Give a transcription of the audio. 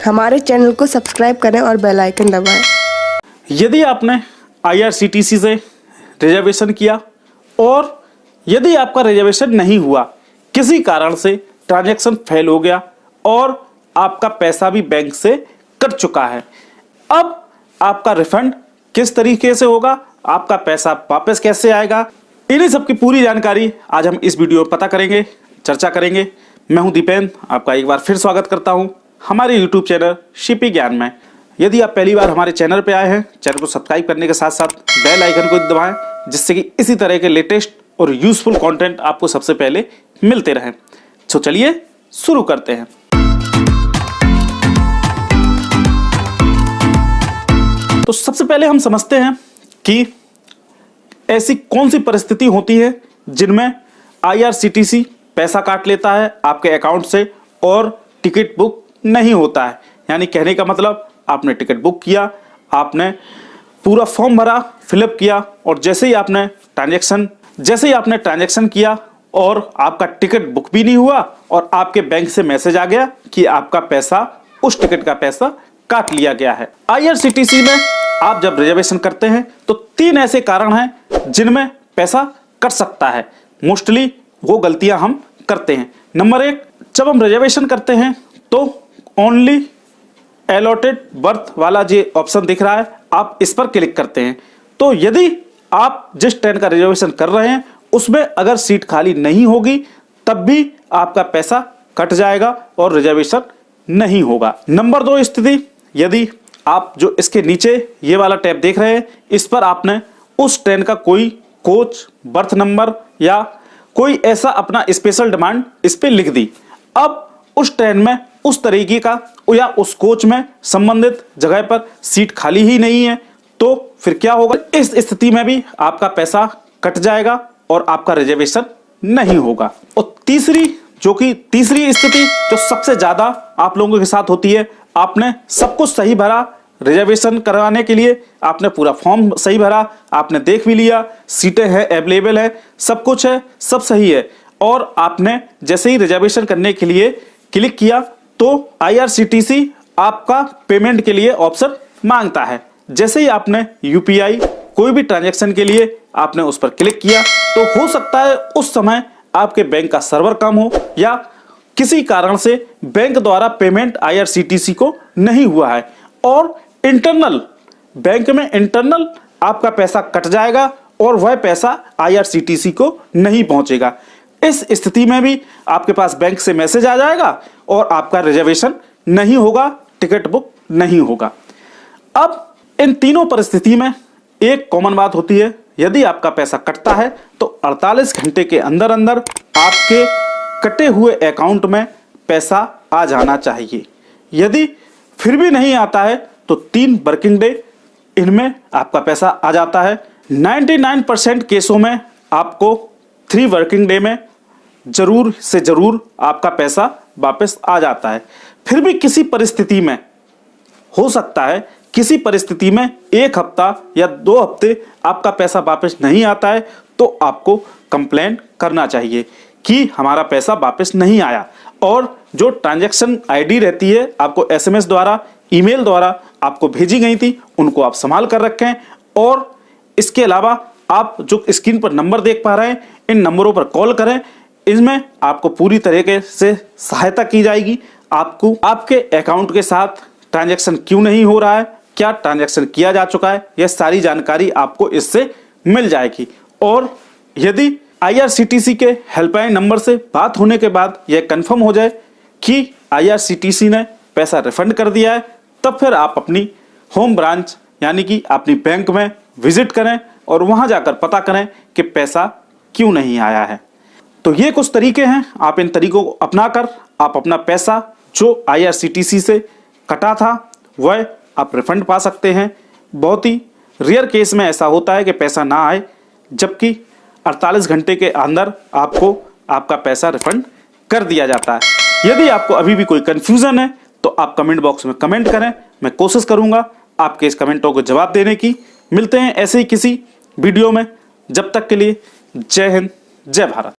हमारे चैनल को सब्सक्राइब करें और बेल आइकन दबाएं। यदि आपने IRCTC से रिजर्वेशन किया और यदि आपका रिजर्वेशन नहीं हुआ, किसी कारण से ट्रांजैक्शन फेल हो गया और आपका पैसा भी बैंक से कट चुका है, अब आपका रिफंड किस तरीके से होगा, आपका पैसा वापस कैसे आएगा, इन्हीं सब की पूरी जानकारी आज हम इस वीडियो में पता करेंगे, चर्चा करेंगे। मैं हूं दीपेंद्र, आपका एक बार फिर स्वागत करता हूं हमारे YouTube चैनल शिपी ज्ञान में। यदि आप पहली बार हमारे चैनल पर आए हैं, चैनल को सब्सक्राइब करने के साथ साथ बेल आइकन को दबाएं, जिससे कि इसी तरह के लेटेस्ट और यूजफुल कंटेंट आपको सबसे पहले मिलते रहें। तो चलिए शुरू करते हैं। तो सबसे पहले हम समझते हैं कि ऐसी कौन सी परिस्थिति होती है जिनमें IRCTC पैसा काट लेता है आपके अकाउंट से और टिकट बुक नहीं होता है। यानी कहने का मतलब, आपने टिकट बुक किया, आपने पूरा फॉर्म भरा, फिलअप किया और जैसे ही आपने ट्रांजैक्शन किया और आपका टिकट बुक भी नहीं हुआ और आपके बैंक से मैसेज आ गया कि आपका पैसा, उस टिकट का पैसा काट लिया गया है। IRCTC में आप जब रिजर्वेशन करते हैं तो 3 ऐसे कारण हैं जिनमें पैसा कट सकता है। मोस्टली वो गलतियां हम करते हैं। नंबर 1, जब हम रिजर्वेशन करते हैं तो ओनली अलॉटेड बर्थ वाला जो ऑप्शन दिख रहा है, आप इस पर क्लिक करते हैं। तो यदि आप जिस ट्रेन का रिजर्वेशन कर रहे हैं उसमें अगर सीट खाली नहीं होगी, तब भी आपका पैसा कट जाएगा और रिजर्वेशन नहीं होगा। नंबर 2 स्थिति, यदि आप जो इसके नीचे ये वाला टैब देख रहे हैं, इस पर आपने उस ट्रेन का कोई कोच, बर्थ नंबर या कोई ऐसा अपना स्पेशल डिमांड इस पे लिख दी। अब उस ट्रेन में उस तरीके का या उस कोच में संबंधित जगह पर सीट खाली ही नहीं है, तो फिर क्या होगा? इस स्थिति में भी आपका पैसा कट जाएगा और आपका रिजर्वेशन नहीं होगा। और तीसरी स्थिति जो सबसे ज्यादा आप लोगों के साथ होती है, आपने सब कुछ सही भरा, रिजर्वेशन करवाने के लिए आपने पूरा फॉर्म सही भरा, आपने देख भी लिया, सीटें हैं, अवेलेबल है, सब कुछ है, सब सही है, और आपने जैसे ही रिजर्वेशन करने के लिए क्लिक किया तो IRCTC आपका पेमेंट के लिए ऑप्शन मांगता है। जैसे ही आपने UPI कोई भी ट्रांजैक्शन के लिए आपने उस पर क्लिक किया, तो हो सकता है उस समय आपके बैंक का सर्वर कम हो या किसी कारण से बैंक द्वारा पेमेंट IRCTC को नहीं हुआ है और बैंक में इंटरनल आपका पैसा कट जाएगा और वह पैसा IRCTC को नहीं पहुंचेगा। इस स्थिति में भी आपके पास बैंक से मैसेज आ जाएगा और आपका रिजर्वेशन नहीं होगा, टिकट बुक नहीं होगा। अब इन तीनों परिस्थिति में एक कॉमन बात होती है, यदि आपका पैसा कटता है तो 48 घंटे के अंदर अंदर आपके कटे हुए अकाउंट में पैसा आ जाना चाहिए। यदि फिर भी नहीं आता है तो 3 वर्किंग डे इनमें आपका पैसा आ जाता है। 99% केसों में आपको 3 वर्किंग डे में जरूर से जरूर आपका पैसा वापस आ जाता है। फिर भी किसी परिस्थिति में हो सकता है, किसी परिस्थिति में 1 हफ्ता या 2 हफ्ते आपका पैसा वापस नहीं आता है, तो आपको कंप्लेंट करना चाहिए कि हमारा पैसा वापस नहीं आया। और जो ट्रांजैक्शन ID रहती है आपको SMS द्वारा, ईमेल द्वारा आपको भेजी गई थी, उनको आप संभाल कर रखें। और इसके अलावा आप जो स्क्रीन पर नंबर देख पा रहे हैं, इन नंबरों पर कॉल करें। इसमें आपको पूरी तरीके से सहायता की जाएगी। आपको आपके अकाउंट के साथ ट्रांजैक्शन क्यों नहीं हो रहा है, क्या ट्रांजैक्शन किया जा चुका है, यह सारी जानकारी आपको इससे मिल जाएगी। और यदि IRCTC के हेल्पलाइन नंबर से बात होने के बाद यह कंफर्म हो जाए कि IRCTC ने पैसा रिफंड कर दिया है, तब फिर आप अपनी होम ब्रांच यानी कि अपनी बैंक में विजिट करें और वहां जाकर पता करें कि पैसा क्यों नहीं आया है। तो ये कुछ तरीके हैं, आप इन तरीकों को अपनाकर आप अपना पैसा जो IRCTC से कटा था वह आप रिफंड पा सकते हैं। बहुत ही रेयर केस में ऐसा होता है कि पैसा ना आए, जबकि 48 घंटे के अंदर आपको आपका पैसा रिफंड कर दिया जाता है। यदि आपको अभी भी कोई कंफ्यूजन है तो आप कमेंट बॉक्स में कमेंट करें, मैं कोशिश करूंगा आपके इस कमेंटों को जवाब देने की। मिलते हैं ऐसे ही किसी वीडियो में, जब तक के लिए जय हिंद, जय भारत।